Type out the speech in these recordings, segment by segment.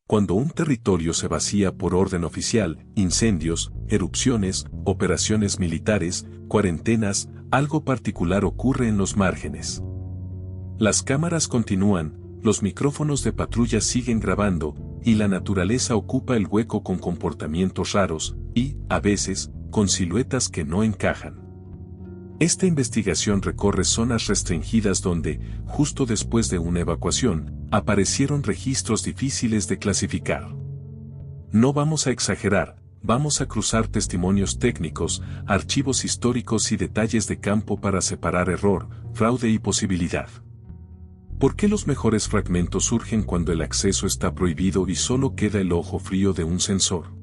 Cuando un territorio se vacía por orden oficial, incendios, erupciones, operaciones militares, cuarentenas, algo particular ocurre en los márgenes. Las cámaras continúan, los micrófonos de patrulla siguen grabando, y la naturaleza ocupa el hueco con comportamientos raros, y, a veces, con siluetas que no encajan. Esta investigación recorre zonas restringidas donde, justo después de una evacuación, aparecieron registros difíciles de clasificar. No vamos a exagerar, vamos a cruzar testimonios técnicos, archivos históricos y detalles de campo para separar error, fraude y posibilidad. ¿Por qué los mejores fragmentos surgen cuando el acceso está prohibido y solo queda el ojo frío de un sensor?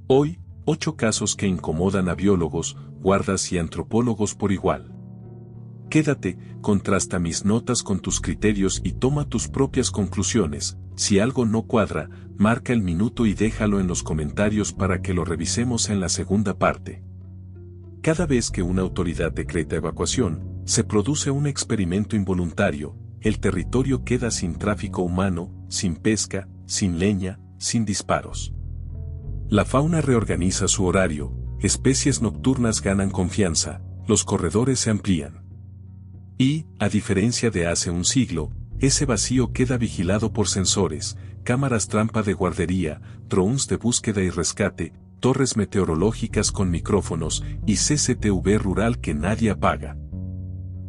Hoy, 8 casos que incomodan a biólogos, guardas y antropólogos por igual. Quédate, contrasta mis notas con tus criterios y toma tus propias conclusiones. Si algo no cuadra, marca el minuto y déjalo en los comentarios para que lo revisemos en la segunda parte. Cada vez que una autoridad decreta evacuación, se produce un experimento involuntario. El territorio queda sin tráfico humano, sin pesca, sin leña, sin disparos. La fauna reorganiza su horario, especies nocturnas ganan confianza, los corredores se amplían. Y, a diferencia de hace un siglo, ese vacío queda vigilado por sensores, cámaras trampa de guardería, drones de búsqueda y rescate, torres meteorológicas con micrófonos y CCTV rural que nadie apaga.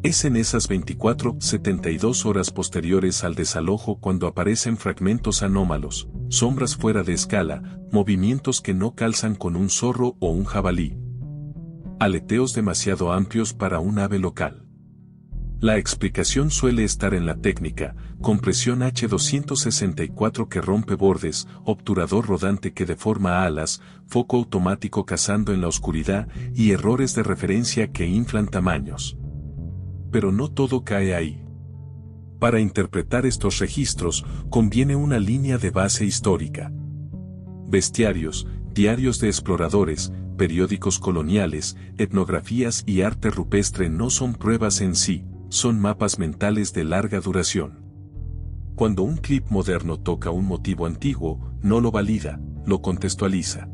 Es en esas 24-72 horas posteriores al desalojo cuando aparecen fragmentos anómalos, sombras fuera de escala, movimientos que no calzan con un zorro o un jabalí. Aleteos demasiado amplios para un ave local. La explicación suele estar en la técnica, compresión H264 que rompe bordes, obturador rodante que deforma alas, foco automático cazando en la oscuridad y errores de referencia que inflan tamaños. Pero no todo cae ahí. Para interpretar estos registros, conviene una línea de base histórica. Bestiarios, diarios de exploradores, periódicos coloniales, etnografías y arte rupestre no son pruebas en sí, son mapas mentales de larga duración. Cuando un clip moderno toca un motivo antiguo, no lo valida, lo contextualiza.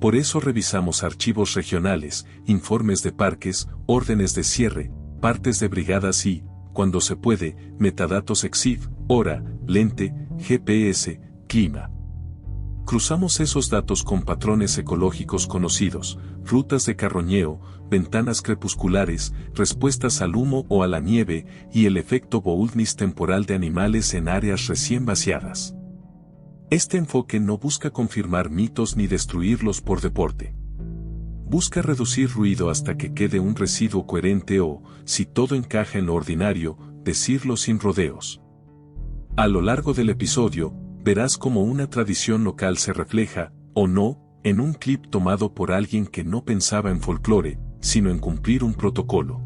Por eso revisamos archivos regionales, informes de parques, órdenes de cierre, partes de brigadas y, cuando se puede, metadatos EXIF, hora, lente, GPS, clima. Cruzamos esos datos con patrones ecológicos conocidos, rutas de carroñeo, ventanas crepusculares, respuestas al humo o a la nieve y el efecto Boultness temporal de animales en áreas recién vaciadas. Este enfoque no busca confirmar mitos ni destruirlos por deporte. Busca reducir ruido hasta que quede un residuo coherente o, si todo encaja en lo ordinario, decirlo sin rodeos. A lo largo del episodio, verás cómo una tradición local se refleja, o no, en un clip tomado por alguien que no pensaba en folclore, sino en cumplir un protocolo.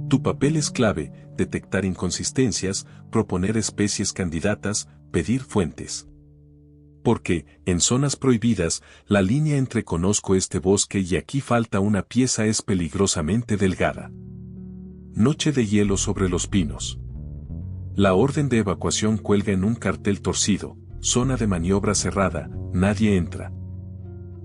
Tu papel es clave, detectar inconsistencias, proponer especies candidatas, pedir fuentes. Porque, en zonas prohibidas, la línea entre conozco este bosque y aquí falta una pieza es peligrosamente delgada. Noche de hielo sobre los pinos. La orden de evacuación cuelga en un cartel torcido, zona de maniobra cerrada, nadie entra.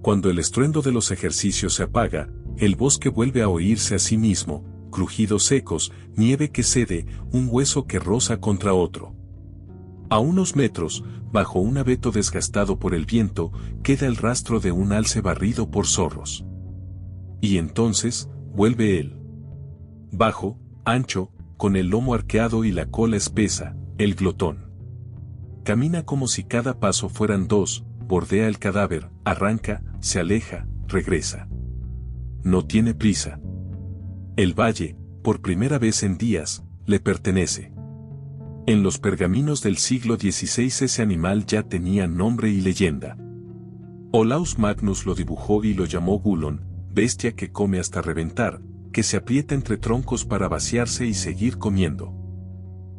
Cuando el estruendo de los ejercicios se apaga, el bosque vuelve a oírse a sí mismo, crujidos secos, nieve que cede, un hueso que roza contra otro. A unos metros, bajo un abeto desgastado por el viento, queda el rastro de un alce barrido por zorros. Y entonces, vuelve él. Bajo, ancho, con el lomo arqueado y la cola espesa, el glotón. Camina como si cada paso fueran dos, bordea el cadáver, arranca, se aleja, regresa. No tiene prisa. El valle, por primera vez en días, le pertenece. En los pergaminos del siglo XVI ese animal ya tenía nombre y leyenda. Olaus Magnus lo dibujó y lo llamó Gulon, bestia que come hasta reventar, que se aprieta entre troncos para vaciarse y seguir comiendo.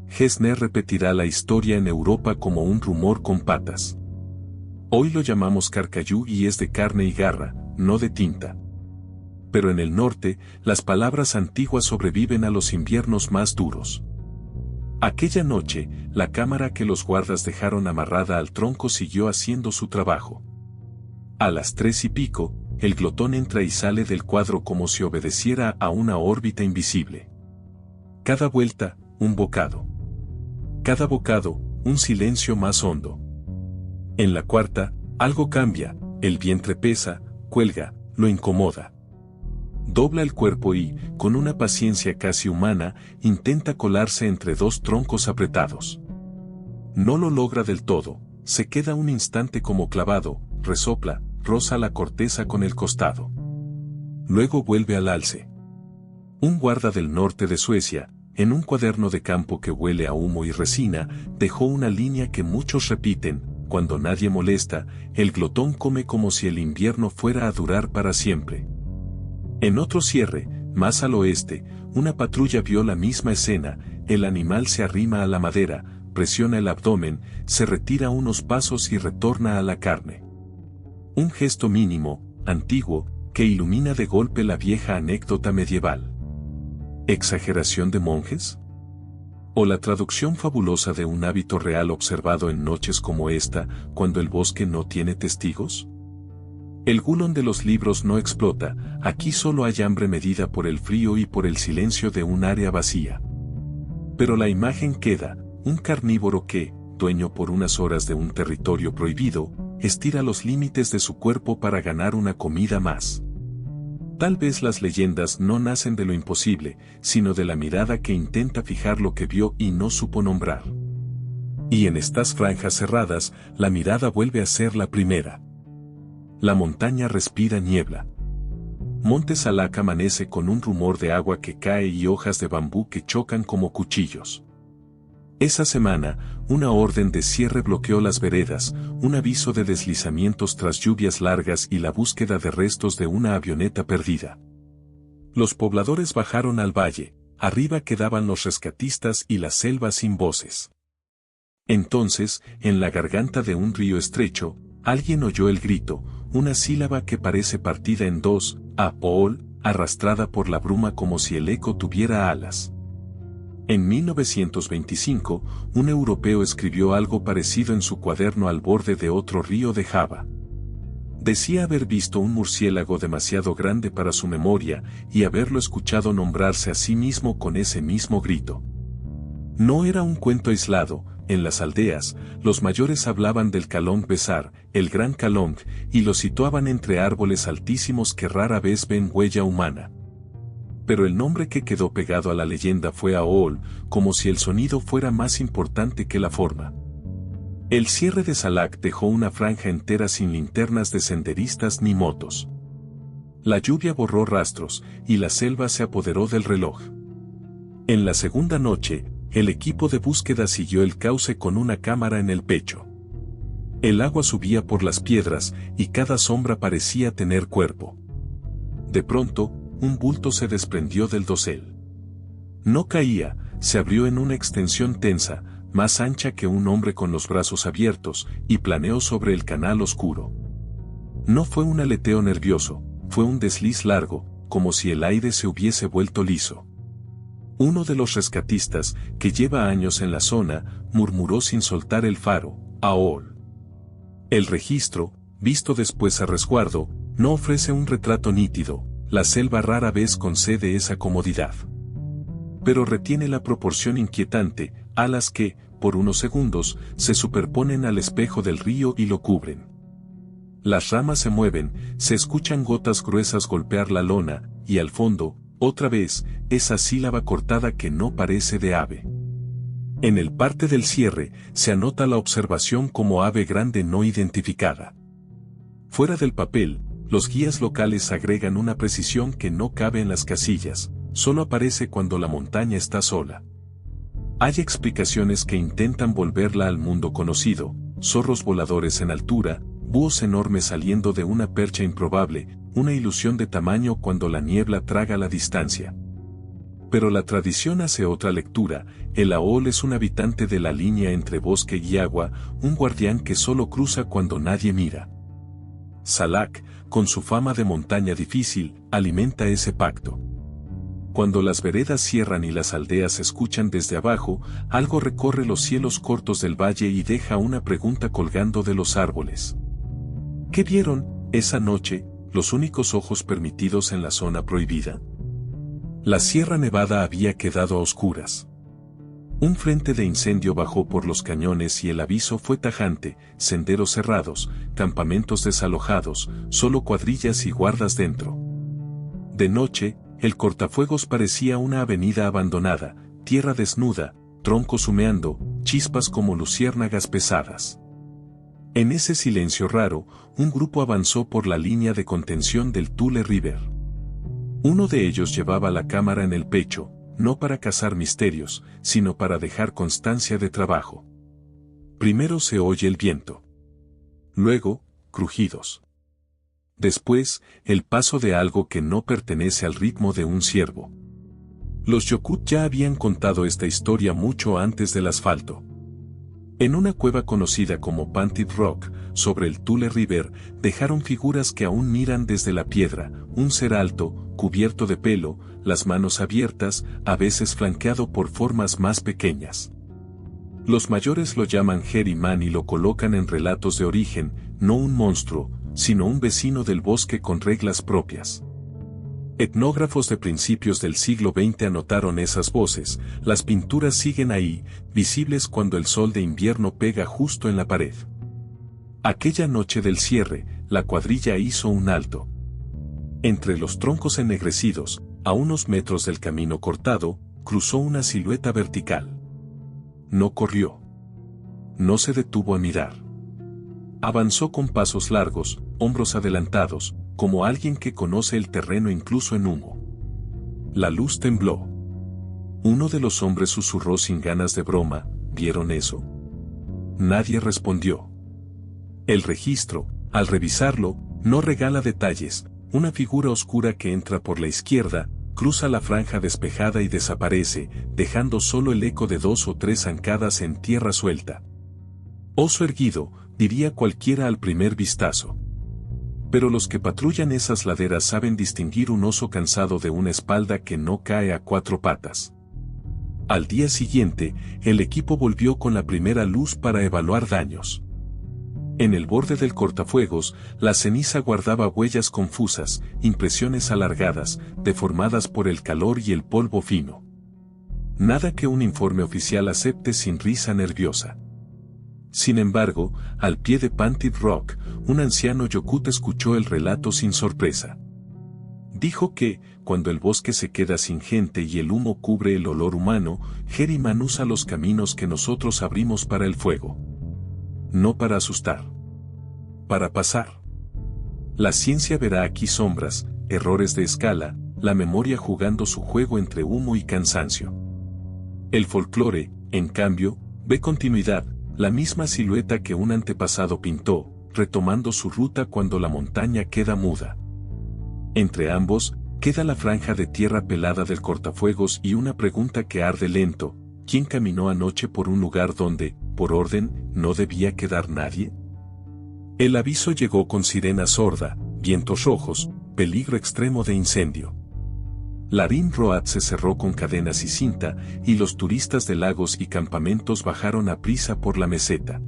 Gesner repetirá la historia en Europa como un rumor con patas. Hoy lo llamamos carcayú y es de carne y garra, no de tinta. Pero en el norte, las palabras antiguas sobreviven a los inviernos más duros. Aquella noche, la cámara que los guardas dejaron amarrada al tronco siguió haciendo su trabajo. A las 3:15, el glotón entra y sale del cuadro como si obedeciera a una órbita invisible. Cada vuelta, un bocado. Cada bocado, un silencio más hondo. En la cuarta, algo cambia, el vientre pesa, cuelga, lo incomoda. Dobla el cuerpo y, con una paciencia casi humana, intenta colarse entre dos troncos apretados. No lo logra del todo, se queda un instante como clavado, resopla, roza la corteza con el costado. Luego vuelve al alce. Un guarda del norte de Suecia, en un cuaderno de campo que huele a humo y resina, dejó una línea que muchos repiten: cuando nadie molesta, el glotón come como si el invierno fuera a durar para siempre. En otro cierre, más al oeste, una patrulla vio la misma escena: el animal se arrima a la madera, presiona el abdomen, se retira unos pasos y retorna a la carne. Un gesto mínimo, antiguo, que ilumina de golpe la vieja anécdota medieval. ¿Exageración de monjes? ¿O la traducción fabulosa de un hábito real observado en noches como esta, cuando el bosque no tiene testigos? El gulón de los libros no explota, aquí solo hay hambre medida por el frío y por el silencio de un área vacía. Pero la imagen queda: un carnívoro que, dueño por unas horas de un territorio prohibido, estira los límites de su cuerpo para ganar una comida más. Tal vez las leyendas no nacen de lo imposible, sino de la mirada que intenta fijar lo que vio y no supo nombrar. Y en estas franjas cerradas, la mirada vuelve a ser la primera. La montaña respira niebla. Monte Salak amanece con un rumor de agua que cae y hojas de bambú que chocan como cuchillos. Esa semana, una orden de cierre bloqueó las veredas, un aviso de deslizamientos tras lluvias largas y la búsqueda de restos de una avioneta perdida. Los pobladores bajaron al valle, arriba quedaban los rescatistas y la selva sin voces. Entonces, en la garganta de un río estrecho, alguien oyó el grito, una sílaba que parece partida en dos: Apool, arrastrada por la bruma como si el eco tuviera alas. En 1925, un europeo escribió algo parecido en su cuaderno al borde de otro río de Java. Decía haber visto un murciélago demasiado grande para su memoria y haberlo escuchado nombrarse a sí mismo con ese mismo grito. No era un cuento aislado. En las aldeas, los mayores hablaban del Kalong Besar, el gran Kalong, y lo situaban entre árboles altísimos que rara vez ven huella humana. Pero el nombre que quedó pegado a la leyenda fue Aol, como si el sonido fuera más importante que la forma. El cierre de Salak dejó una franja entera sin linternas de senderistas ni motos. La lluvia borró rastros, y la selva se apoderó del reloj. En la segunda noche, el equipo de búsqueda siguió el cauce con una cámara en el pecho. El agua subía por las piedras, y cada sombra parecía tener cuerpo. De pronto, un bulto se desprendió del dosel. No caía, se abrió en una extensión tensa, más ancha que un hombre con los brazos abiertos, y planeó sobre el canal oscuro. No fue un aleteo nervioso, fue un desliz largo, como si el aire se hubiese vuelto liso. Uno de los rescatistas, que lleva años en la zona, murmuró sin soltar el faro: Aol. El registro, visto después a resguardo, no ofrece un retrato nítido. La selva rara vez concede esa comodidad. Pero retiene la proporción inquietante: alas que, por unos segundos, se superponen al espejo del río y lo cubren. Las ramas se mueven, se escuchan gotas gruesas golpear la lona, y al fondo, otra vez, esa sílaba cortada que no parece de ave. En el parte del cierre, se anota la observación como ave grande no identificada. Fuera del papel, los guías locales agregan una precisión que no cabe en las casillas: solo aparece cuando la montaña está sola. Hay explicaciones que intentan volverla al mundo conocido: zorros voladores en altura, búhos enormes saliendo de una percha improbable, una ilusión de tamaño cuando la niebla traga la distancia. Pero la tradición hace otra lectura: el Aol es un habitante de la línea entre bosque y agua, un guardián que solo cruza cuando nadie mira. Salak, con su fama de montaña difícil, alimenta ese pacto. Cuando las veredas cierran y las aldeas se escuchan desde abajo, algo recorre los cielos cortos del valle y deja una pregunta colgando de los árboles. ¿Qué vieron, esa noche, los únicos ojos permitidos en la zona prohibida? La Sierra Nevada había quedado a oscuras. Un frente de incendio bajó por los cañones y el aviso fue tajante: senderos cerrados, campamentos desalojados, solo cuadrillas y guardas dentro. De noche, el cortafuegos parecía una avenida abandonada, tierra desnuda, troncos humeando, chispas como luciérnagas pesadas. En ese silencio raro, un grupo avanzó por la línea de contención del Tule River. Uno de ellos llevaba la cámara en el pecho, no para cazar misterios, sino para dejar constancia de trabajo. Primero se oye el viento. Luego, crujidos. Después, el paso de algo que no pertenece al ritmo de un ciervo. Los Yokut ya habían contado esta historia mucho antes del asfalto. En una cueva conocida como Painted Rock, sobre el Tule River, dejaron figuras que aún miran desde la piedra: un ser alto, cubierto de pelo, las manos abiertas, a veces flanqueado por formas más pequeñas. Los mayores lo llaman Hairy Man y lo colocan en relatos de origen, no un monstruo, sino un vecino del bosque con reglas propias. Etnógrafos de principios del siglo XX anotaron esas voces. Las pinturas siguen ahí, visibles cuando el sol de invierno pega justo en la pared. Aquella noche del cierre, la cuadrilla hizo un alto. Entre los troncos ennegrecidos, a unos metros del camino cortado, cruzó una silueta vertical. No corrió. No se detuvo a mirar. Avanzó con pasos largos, hombros adelantados, como alguien que conoce el terreno incluso en humo. La luz tembló. Uno de los hombres susurró sin ganas de broma: ¿vieron eso? Nadie respondió. El registro, al revisarlo, no regala detalles: una figura oscura que entra por la izquierda, cruza la franja despejada y desaparece, dejando solo el eco de 2 o 3 zancadas en tierra suelta. Oso erguido, diría cualquiera al primer vistazo. Pero los que patrullan esas laderas saben distinguir un oso cansado de una espalda que no cae a 4 patas. Al día siguiente, el equipo volvió con la primera luz para evaluar daños. En el borde del cortafuegos, la ceniza guardaba huellas confusas, impresiones alargadas, deformadas por el calor y el polvo fino. Nada que un informe oficial acepte sin risa nerviosa. Sin embargo, al pie de Painted Rock, un anciano Yokut escuchó el relato sin sorpresa. Dijo que, cuando el bosque se queda sin gente y el humo cubre el olor humano, Hairy Man usa los caminos que nosotros abrimos para el fuego. No para asustar. Para pasar. La ciencia verá aquí sombras, errores de escala, la memoria jugando su juego entre humo y cansancio. El folclore, en cambio, ve continuidad, la misma silueta que un antepasado pintó, retomando su ruta cuando la montaña queda muda. Entre ambos, queda la franja de tierra pelada del cortafuegos y una pregunta que arde lento: ¿quién caminó anoche por un lugar donde, por orden, no debía quedar nadie? El aviso llegó con sirena sorda, vientos rojos, peligro extremo de incendio. La Rim Road se cerró con cadenas y cinta, y los turistas de lagos y campamentos bajaron a prisa por la meseta.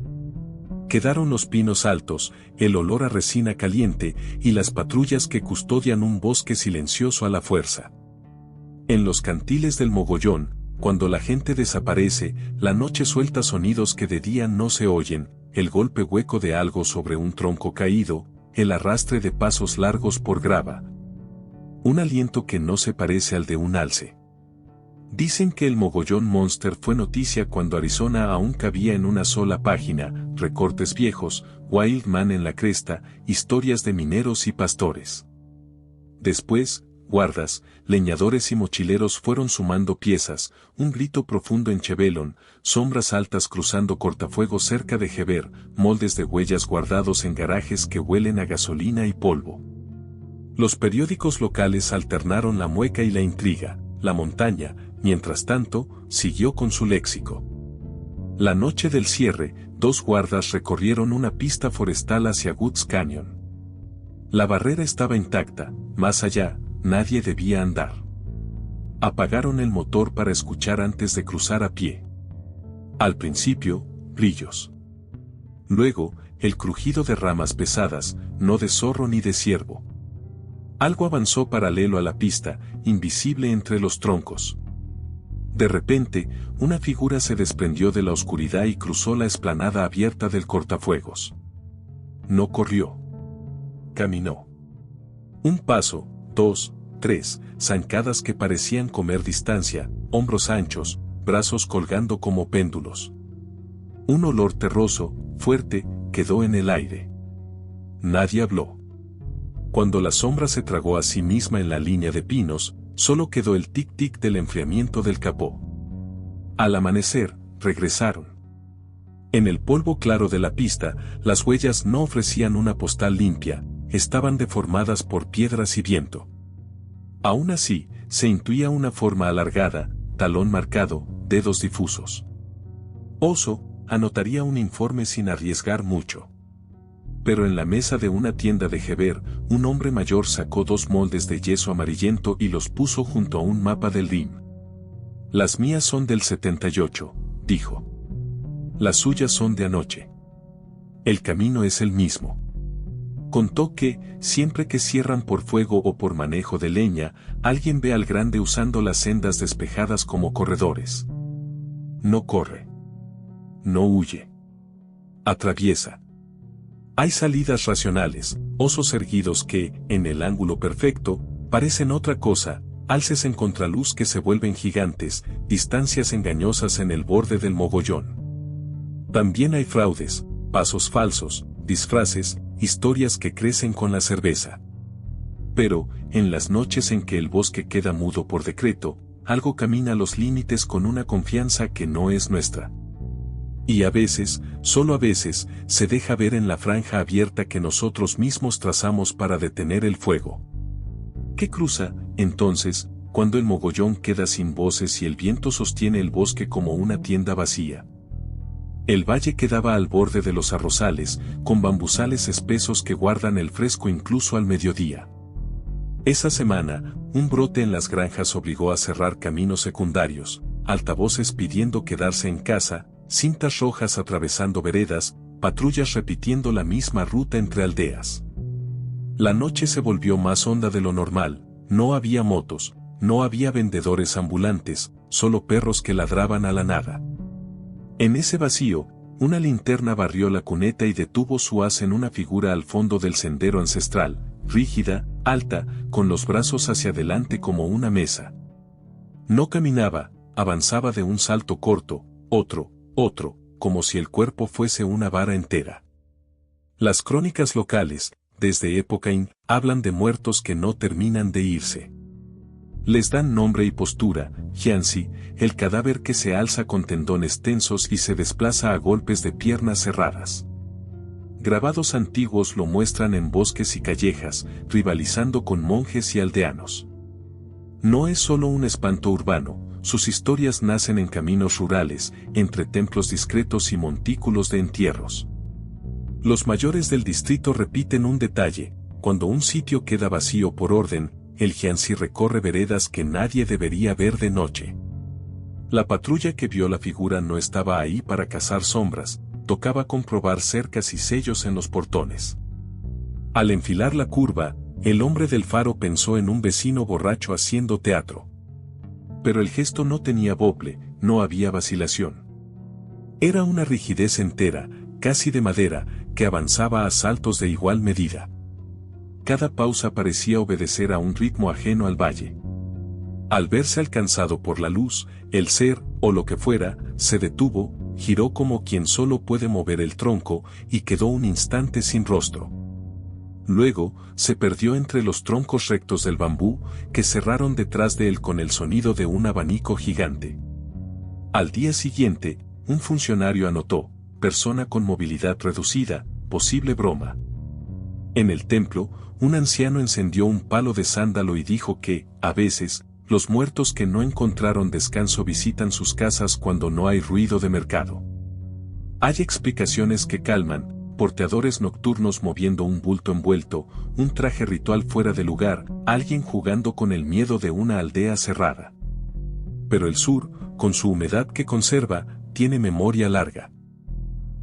Quedaron los pinos altos, el olor a resina caliente, y las patrullas que custodian un bosque silencioso a la fuerza. En los cantiles del mogollón, cuando la gente desaparece, la noche suelta sonidos que de día no se oyen: el golpe hueco de algo sobre un tronco caído, el arrastre de pasos largos por grava. Un aliento que no se parece al de un alce. Dicen que el Mogollón Monster fue noticia cuando Arizona aún cabía en una sola página: recortes viejos, Wild Man en la cresta, historias de mineros y pastores. Después, guardas, leñadores y mochileros fueron sumando piezas: un grito profundo en Chevelon, sombras altas cruzando cortafuegos cerca de Heber, moldes de huellas guardados en garajes que huelen a gasolina y polvo. Los periódicos locales alternaron la mueca y la intriga. La montaña, mientras tanto, siguió con su léxico. La noche del cierre, 2 guardas recorrieron una pista forestal hacia Woods Canyon. La barrera estaba intacta, más allá, nadie debía andar. Apagaron el motor para escuchar antes de cruzar a pie. Al principio, grillos. Luego, el crujido de ramas pesadas, no de zorro ni de ciervo. Algo avanzó paralelo a la pista, invisible entre los troncos. De repente, una figura se desprendió de la oscuridad y cruzó la explanada abierta del cortafuegos. No corrió. Caminó. Un paso, 2, 3, zancadas que parecían comer distancia, hombros anchos, brazos colgando como péndulos. Un olor terroso, fuerte, quedó en el aire. Nadie habló. Cuando la sombra se tragó a sí misma en la línea de pinos, solo quedó el tic-tic del enfriamiento del capó. Al amanecer, regresaron. En el polvo claro de la pista, las huellas no ofrecían una postal limpia, estaban deformadas por piedras y viento. Aún así, se intuía una forma alargada, talón marcado, dedos difusos. Oso anotaría un informe sin arriesgar mucho. Pero en la mesa de una tienda de Geber, un hombre mayor sacó 2 moldes de yeso amarillento y los puso junto a un mapa del Rin. Las mías son del 78, dijo. Las suyas son de anoche. El camino es el mismo. Contó que, siempre que cierran por fuego o por manejo de leña, alguien ve al grande usando las sendas despejadas como corredores. No corre. No huye. Atraviesa. Hay salidas racionales, osos erguidos que, en el ángulo perfecto, parecen otra cosa, alces en contraluz que se vuelven gigantes, distancias engañosas en el borde del mogollón. También hay fraudes, pasos falsos, disfraces, historias que crecen con la cerveza. Pero, en las noches en que el bosque queda mudo por decreto, algo camina los límites con una confianza que no es nuestra. Y a veces, solo a veces, se deja ver en la franja abierta que nosotros mismos trazamos para detener el fuego. ¿Qué cruza, entonces, cuando el mogollón queda sin voces y el viento sostiene el bosque como una tienda vacía? El valle quedaba al borde de los arrozales, con bambusales espesos que guardan el fresco incluso al mediodía. Esa semana, un brote en las granjas obligó a cerrar caminos secundarios, altavoces pidiendo quedarse en casa, cintas rojas atravesando veredas, patrullas repitiendo la misma ruta entre aldeas. La noche se volvió más honda de lo normal, no había motos, no había vendedores ambulantes, solo perros que ladraban a la nada. En ese vacío, una linterna barrió la cuneta y detuvo su haz en una figura al fondo del sendero ancestral, rígida, alta, con los brazos hacia adelante como una mesa. No caminaba, avanzaba de un salto corto, otro, como si el cuerpo fuese una vara entera. Las crónicas locales, desde época hablan de muertos que no terminan de irse. Les dan nombre y postura, Jianzi, el cadáver que se alza con tendones tensos y se desplaza a golpes de piernas cerradas. Grabados antiguos lo muestran en bosques y callejas, rivalizando con monjes y aldeanos. No es solo un espanto urbano, sus historias nacen en caminos rurales, entre templos discretos y montículos de entierros. Los mayores del distrito repiten un detalle: cuando un sitio queda vacío por orden, el Jianzi recorre veredas que nadie debería ver de noche. La patrulla que vio la figura no estaba ahí para cazar sombras, tocaba comprobar cercas y sellos en los portones. Al enfilar la curva, el hombre del faro pensó en un vecino borracho haciendo teatro. Pero el gesto no tenía bople, no había vacilación. Era una rigidez entera, casi de madera, que avanzaba a saltos de igual medida. Cada pausa parecía obedecer a un ritmo ajeno al valle. Al verse alcanzado por la luz, el ser, o lo que fuera, se detuvo, giró como quien solo puede mover el tronco, y quedó un instante sin rostro. Luego, se perdió entre los troncos rectos del bambú, que cerraron detrás de él con el sonido de un abanico gigante. Al día siguiente, un funcionario anotó: persona con movilidad reducida, posible broma. En el templo, un anciano encendió un palo de sándalo y dijo que, a veces, los muertos que no encontraron descanso visitan sus casas cuando no hay ruido de mercado. Hay explicaciones que calman: porteadores nocturnos moviendo un bulto envuelto, un traje ritual fuera de lugar, alguien jugando con el miedo de una aldea cerrada. pero el sur, con su humedad que conserva, tiene memoria larga.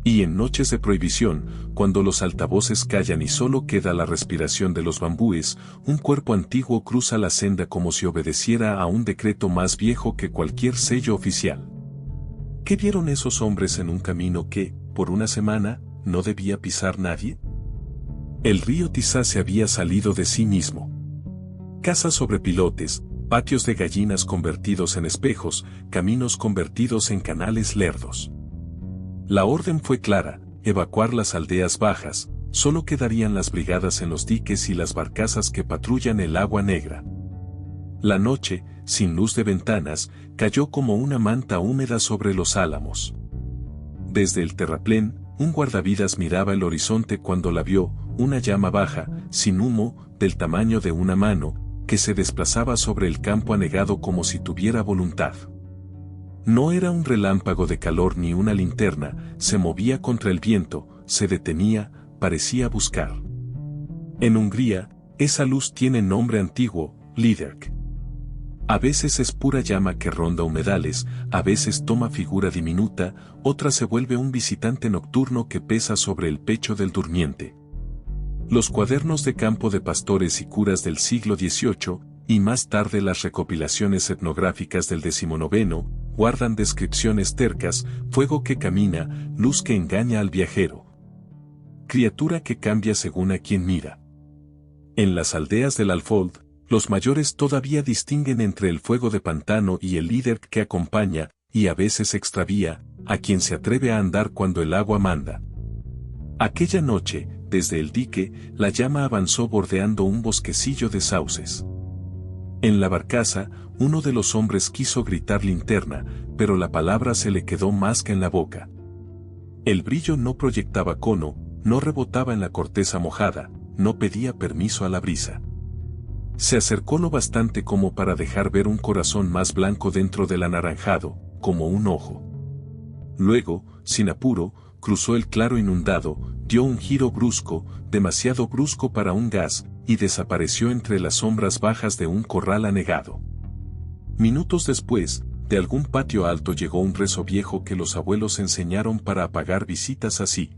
Y en noches de prohibición, cuando los altavoces callan y solo queda la respiración de los bambúes, un cuerpo antiguo cruza la senda como si obedeciera a un decreto más viejo que cualquier sello oficial. ¿Qué vieron esos hombres en un camino que, por una semana, no debía pisar nadie? El río Tisza se había salido de sí mismo. Casas sobre pilotes, patios de gallinas convertidos en espejos, caminos convertidos en canales lerdos. La orden fue clara: evacuar las aldeas bajas, solo quedarían las brigadas en los diques y las barcazas que patrullan el agua negra. La noche, sin luz de ventanas, cayó como una manta húmeda sobre los álamos. Desde el terraplén, un guardavidas miraba el horizonte cuando la vio, una llama baja, sin humo, del tamaño de una mano, que se desplazaba sobre el campo anegado como si tuviera voluntad. No era un relámpago de calor ni una linterna, se movía contra el viento, se detenía, parecía buscar. En Hungría, esa luz tiene nombre antiguo, Liderk. A veces es pura llama que ronda humedales, a veces toma figura diminuta, otra se vuelve un visitante nocturno que pesa sobre el pecho del durmiente. Los cuadernos de campo de pastores y curas del siglo XVIII, y más tarde las recopilaciones etnográficas del XIX, guardan descripciones tercas: fuego que camina, luz que engaña al viajero, criatura que cambia según a quien mira. En las aldeas del Alfold, los mayores todavía distinguen entre el fuego de pantano y el líder que acompaña, y a veces extravía, a quien se atreve a andar cuando el agua manda. Aquella noche, desde el dique, la llama avanzó bordeando un bosquecillo de sauces. En la barcaza, uno de los hombres quiso gritar linterna, pero la palabra se le quedó más que en la boca. El brillo no proyectaba cono, no rebotaba en la corteza mojada, no pedía permiso a la brisa. Se acercó lo bastante como para dejar ver un corazón más blanco dentro del anaranjado, como un ojo. Luego, sin apuro, cruzó el claro inundado, dio un giro brusco, demasiado brusco para un gas, y desapareció entre las sombras bajas de un corral anegado. Minutos después, de algún patio alto llegó un rezo viejo que los abuelos enseñaron para apagar visitas así.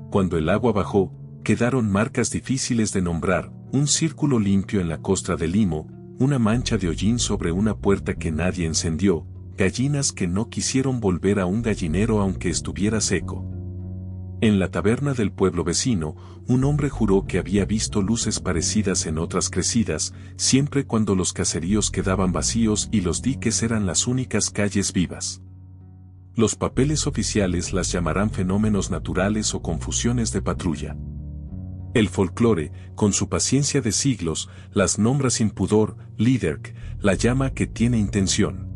Cuando el agua bajó, quedaron marcas difíciles de nombrar: un círculo limpio en la costra de limo, una mancha de hollín sobre una puerta que nadie encendió, gallinas que no quisieron volver a un gallinero aunque estuviera seco. En la taberna del pueblo vecino, un hombre juró que había visto luces parecidas en otras crecidas, siempre cuando los caseríos quedaban vacíos y los diques eran las únicas calles vivas. Los papeles oficiales las llamarán fenómenos naturales o confusiones de patrulla. El folclore, con su paciencia de siglos, las nombra sin pudor: Liderk, la llama que tiene intención.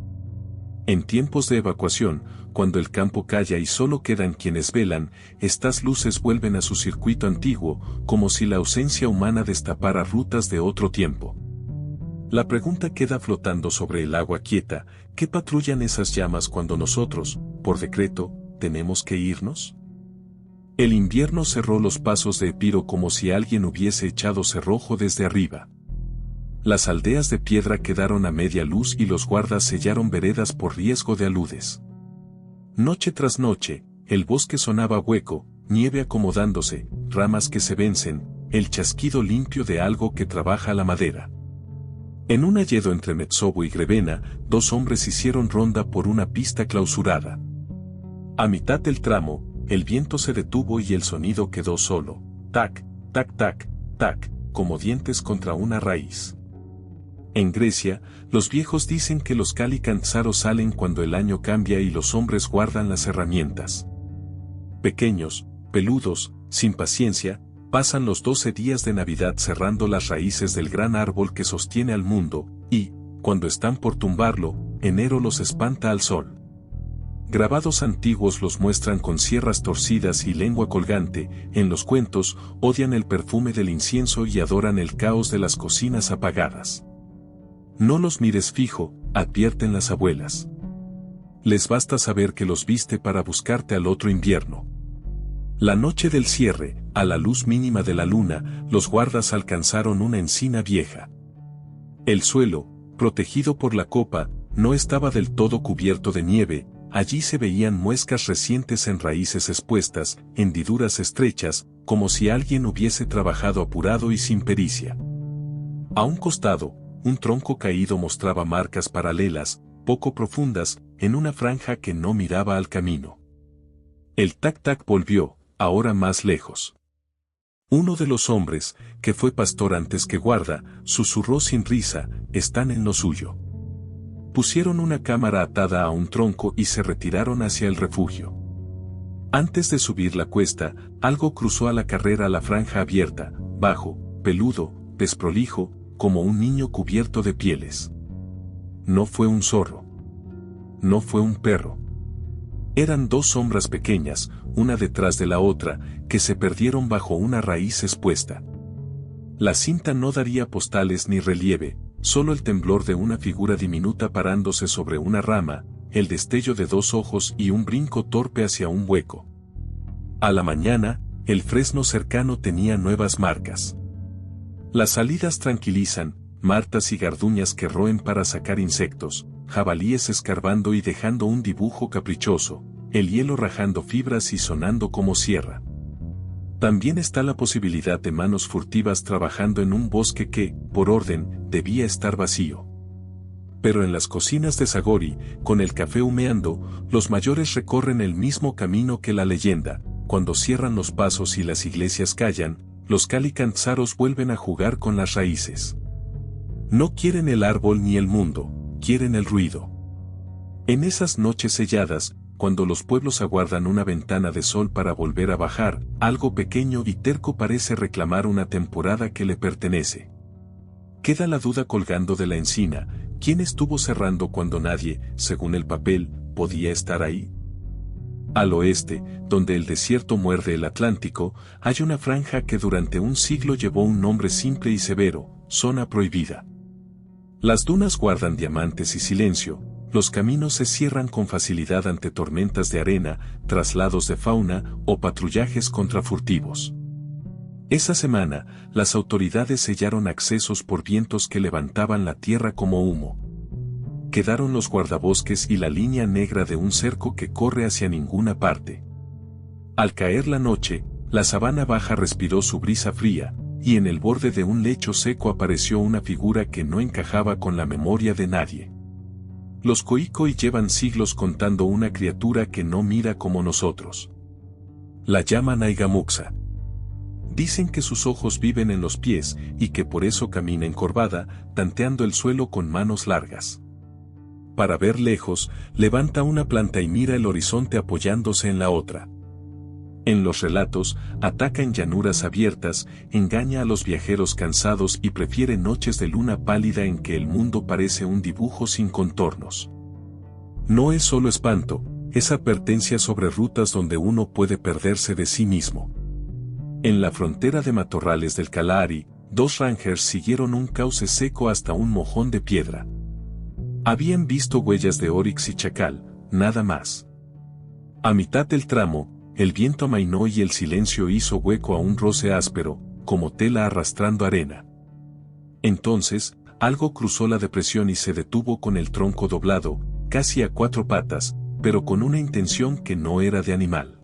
En tiempos de evacuación, cuando el campo calla y solo quedan quienes velan, estas luces vuelven a su circuito antiguo, como si la ausencia humana destapara rutas de otro tiempo. La pregunta queda flotando sobre el agua quieta: ¿qué patrullan esas llamas cuando nosotros, por decreto, tenemos que irnos? El invierno cerró los pasos de Epiro como si alguien hubiese echado cerrojo desde arriba. Las aldeas de piedra quedaron a media luz y los guardas sellaron veredas por riesgo de aludes. Noche tras noche, el bosque sonaba hueco, nieve acomodándose, ramas que se vencen, el chasquido limpio de algo que trabaja la madera. En un hayedo entre Metsovo y Grevena, dos hombres hicieron ronda por una pista clausurada. A mitad del tramo, el viento se detuvo y el sonido quedó solo: tac, tac, tac, tac, como dientes contra una raíz. En Grecia, los viejos dicen que los calicanzaros salen cuando el año cambia y los hombres guardan las herramientas. Pequeños, peludos, sin paciencia, pasan los 12 días de Navidad cerrando las raíces del gran árbol que sostiene al mundo, y, cuando están por tumbarlo, enero los espanta al sol. Grabados antiguos los muestran con sierras torcidas y lengua colgante. En los cuentos, odian el perfume del incienso y adoran el caos de las cocinas apagadas. No los mires fijo, advierten las abuelas. Les basta saber que los viste para buscarte al otro invierno. La noche del cierre, a la luz mínima de la luna, los guardas alcanzaron una encina vieja. El suelo, protegido por la copa, no estaba del todo cubierto de nieve, allí se veían muescas recientes en raíces expuestas, hendiduras estrechas, como si alguien hubiese trabajado apurado y sin pericia. A un costado, un tronco caído mostraba marcas paralelas, poco profundas, en una franja que no miraba al camino. El tac-tac volvió, ahora más lejos. Uno de los hombres, que fue pastor antes que guarda, susurró sin risa, «Están en lo suyo». Pusieron una cámara atada a un tronco y se retiraron hacia el refugio. Antes de subir la cuesta, algo cruzó a la carrera la franja abierta, bajo, peludo, desprolijo, como un niño cubierto de pieles. No fue un zorro. No fue un perro. Eran dos sombras pequeñas, una detrás de la otra, que se perdieron bajo una raíz expuesta. La cinta no daría postales ni relieve, solo el temblor de una figura diminuta parándose sobre una rama, el destello de dos ojos y un brinco torpe hacia un hueco. A la mañana, el fresno cercano tenía nuevas marcas. Las salidas tranquilizan, martas y garduñas que roen para sacar insectos, jabalíes escarbando y dejando un dibujo caprichoso, el hielo rajando fibras y sonando como sierra. También está la posibilidad de manos furtivas trabajando en un bosque que, por orden, debía estar vacío. Pero en las cocinas de Zagori, con el café humeando, los mayores recorren el mismo camino que la leyenda. Cuando cierran los pasos y las iglesias callan, los calicanzaros vuelven a jugar con las raíces. No quieren el árbol ni el mundo, quieren el ruido. En esas noches selladas, cuando los pueblos aguardan una ventana de sol para volver a bajar, algo pequeño y terco parece reclamar una temporada que le pertenece. Queda la duda colgando de la encina, ¿quién estuvo cerrando cuando nadie, según el papel, podía estar ahí? Al oeste, donde el desierto muerde el Atlántico, hay una franja que durante un siglo llevó un nombre simple y severo, zona prohibida. Las dunas guardan diamantes y silencio, los caminos se cierran con facilidad ante tormentas de arena, traslados de fauna o patrullajes contra furtivos. Esa semana, las autoridades sellaron accesos por vientos que levantaban la tierra como humo. Quedaron los guardabosques y la línea negra de un cerco que corre hacia ninguna parte. Al caer la noche, la sabana baja respiró su brisa fría, y en el borde de un lecho seco apareció una figura que no encajaba con la memoria de nadie. Los Khoikhoi llevan siglos contando una criatura que no mira como nosotros. La llaman Aigamuxa. Dicen que sus ojos viven en los pies y que por eso camina encorvada, tanteando el suelo con manos largas. Para ver lejos, levanta una planta y mira el horizonte apoyándose en la otra. En los relatos, ataca en llanuras abiertas, engaña a los viajeros cansados y prefiere noches de luna pálida en que el mundo parece un dibujo sin contornos. No es solo espanto, es advertencia sobre rutas donde uno puede perderse de sí mismo. En la frontera de matorrales del Kalahari, dos rangers siguieron un cauce seco hasta un mojón de piedra. Habían visto huellas de oryx y chacal, nada más. A mitad del tramo, el viento amainó y el silencio hizo hueco a un roce áspero, como tela arrastrando arena. Entonces, algo cruzó la depresión y se detuvo con el tronco doblado, casi a cuatro patas, pero con una intención que no era de animal.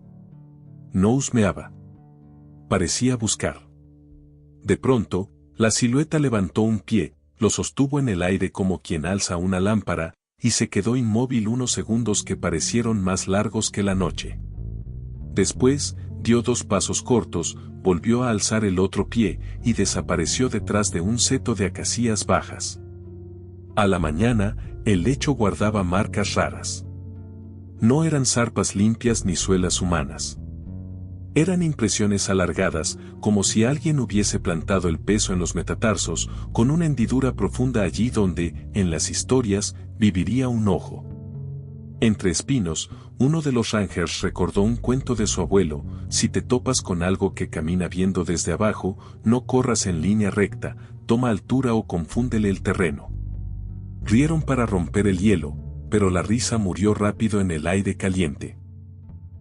No husmeaba. Parecía buscar. De pronto, la silueta levantó un pie, lo sostuvo en el aire como quien alza una lámpara, y se quedó inmóvil unos segundos que parecieron más largos que la noche. Después, dio dos pasos cortos, volvió a alzar el otro pie y desapareció detrás de un seto de acacias bajas. A la mañana, el lecho guardaba marcas raras. No eran zarpas limpias ni suelas humanas. Eran impresiones alargadas, como si alguien hubiese plantado el peso en los metatarsos, con una hendidura profunda allí donde, en las historias, viviría un ojo. Entre espinos, uno de los rangers recordó un cuento de su abuelo: si te topas con algo que camina viendo desde abajo, no corras en línea recta, toma altura o confúndele el terreno. Rieron para romper el hielo, pero la risa murió rápido en el aire caliente.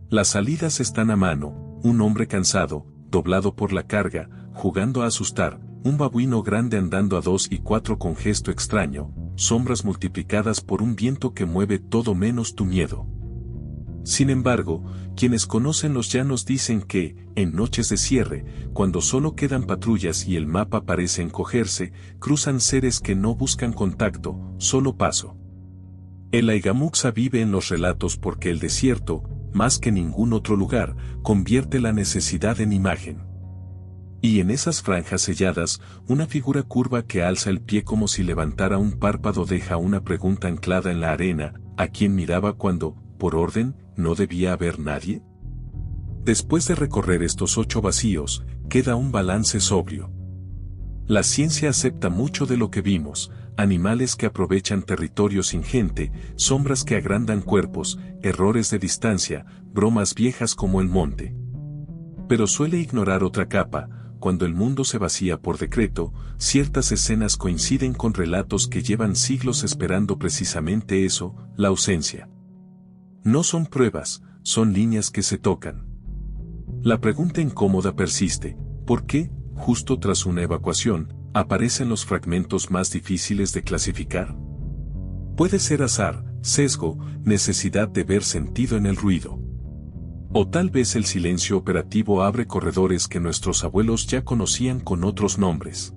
Las salidas están a mano, un hombre cansado, doblado por la carga, jugando a asustar, un babuino grande andando a 2 y 4 con gesto extraño, sombras multiplicadas por un viento que mueve todo menos tu miedo. Sin embargo, quienes conocen los llanos dicen que, en noches de cierre, cuando solo quedan patrullas y el mapa parece encogerse, cruzan seres que no buscan contacto, solo paso. El Aigamuxa vive en los relatos porque el desierto, más que ningún otro lugar, convierte la necesidad en imagen. Y en esas franjas selladas, una figura curva que alza el pie como si levantara un párpado deja una pregunta anclada en la arena, ¿a quién miraba cuando, por orden, no debía haber nadie? Después de recorrer estos 8 vacíos, queda un balance sobrio. La ciencia acepta mucho de lo que vimos, animales que aprovechan territorio sin gente, sombras que agrandan cuerpos, errores de distancia, bromas viejas como el monte. Pero suele ignorar otra capa. Cuando el mundo se vacía por decreto, ciertas escenas coinciden con relatos que llevan siglos esperando precisamente eso, la ausencia. No son pruebas, son líneas que se tocan. La pregunta incómoda persiste, ¿por qué, justo tras una evacuación, aparecen los fragmentos más difíciles de clasificar? Puede ser azar, sesgo, necesidad de ver sentido en el ruido. O tal vez el silencio operativo abre corredores que nuestros abuelos ya conocían con otros nombres.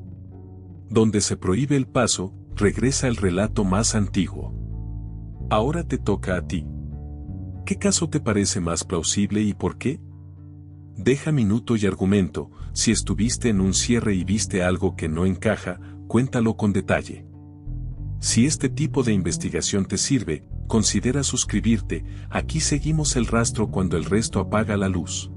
Donde se prohíbe el paso, regresa el relato más antiguo. Ahora te toca a ti. ¿Qué caso te parece más plausible y por qué? Deja minuto y argumento. Si estuviste en un cierre y viste algo que no encaja, cuéntalo con detalle. Si este tipo de investigación te sirve, considera suscribirte. Aquí seguimos el rastro cuando el resto apaga la luz.